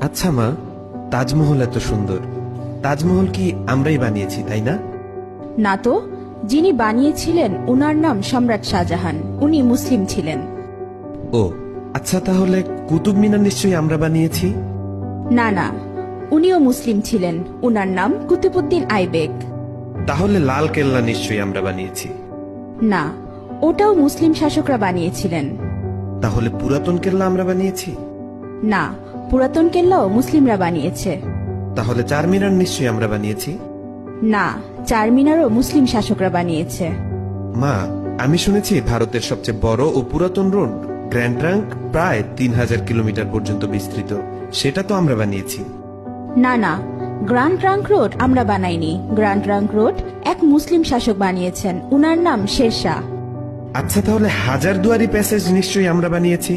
আচ্ছা মা, তাজমহল এত সুন্দর, তাজমহল কি আমরাই বানিয়েছি তাই না? না তো, যিনি বানিয়েছিলেন উনার নাম সম্রাট শাহজাহান, উনি মুসলিম ছিলেন। ও আচ্ছা, তাহলে কুতুব মিনার নিশ্চয়ই আমরা বানিয়েছি। না না, উনিও মুসলিম ছিলেন, উনার নাম কুতুবউদ্দিন আইবেক। তাহলে লাল কেল্লা নিশ্চয়ই আমরা বানিয়েছি। না, ওটাও মুসলিম শাসকরা বানিয়েছিলেন। তাহলে পুরাতন কেল্লা আমরা বানিয়েছি। না, পুরাতন কেল্লাও মুসলিমরা বানিয়েছে। তাহলে চারমিনার নিশ্চয়ই আমরা বানিয়েছি। না, চারমিনারও মুসলিম শাসকরা বানিয়েছে। মা, আমি শুনেছি ভারতের সবচেয়ে বড় ও পুরাতন রোড গ্র্যান্ড ট্রাঙ্ক প্রায় 3000 কিলোমিটার পর্যন্ত বিস্তৃত, সেটা তো আমরা বানিয়েছি। না না, গ্র্যান্ড ট্রাঙ্ক রোড আমরা বানাইনি। গ্র্যান্ড ট্রাঙ্ক রোড এক মুসলিম শাসক বানিয়েছেন, উনার নাম শেরশাহ। আচ্ছা, তাহলে হাজারদুয়ারি প্যাসেজ নিশ্চয়ই আমরা বানিয়েছি।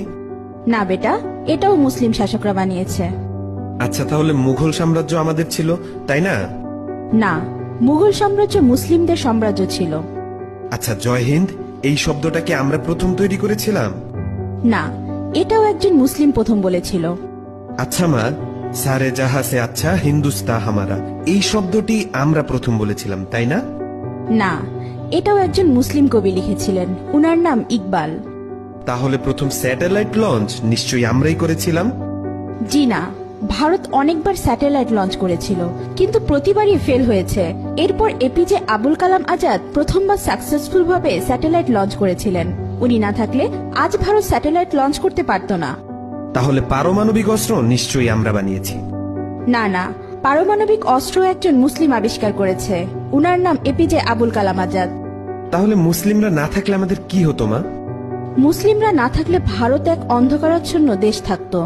না বেটা, এটাও মুসলিম শাসকরা বানিয়েছে। আচ্ছা, তাহলে মুঘল সাম্রাজ্য আমাদের ছিল তাই না? না, মুঘল সাম্রাজ্য মুসলিমদের সাম্রাজ্য ছিল। আচ্ছা, জয় হিন্দ এই শব্দটা কি আমরা প্রথম তৈরি করেছিলাম? না, এটাও একজন মুসলিম প্রথম বলেছিল। আচ্ছা মা, সারে জাহা সে আচ্ছা হিন্দুস্তা হামারা এই শব্দটি আমরা প্রথম বলেছিলাম তাই না? না, এটাও একজন মুসলিম কবি লিখেছিলেন, উনার নাম ইকবাল। তাহলে প্রথম স্যাটেলাইট লঞ্চ নিশ্চয়ই আমরাই করেছিলাম। জি না, ভারত অনেকবার স্যাটেলাইট লঞ্চ করেছিল, কিন্তু প্রতিবারই ফেল হয়েছে। এরপর এপিজে আবুল কালাম আজাদ প্রথমবার সাকসেসফুল ভাবে স্যাটেলাইট লঞ্চ করেছিলেন। উনি না থাকলে আজ ভারত স্যাটেলাইট লঞ্চ করতে পারত না। তাহলে পারমাণবিক অস্ত্র নিশ্চয়ই আমরা বানিয়েছি। না না, পারমাণবিক অস্ত্র একজন মুসলিম আবিষ্কার করেছে, উনার নাম এপিজে আবুল কালাম আজাদ। তাহলে মুসলিমরা না থাকলে আমাদের কি হতো মা? মুসলিমরা না থাকলে ভারত এক অন্ধকারাচ্ছন্ন দেশ থাকতো।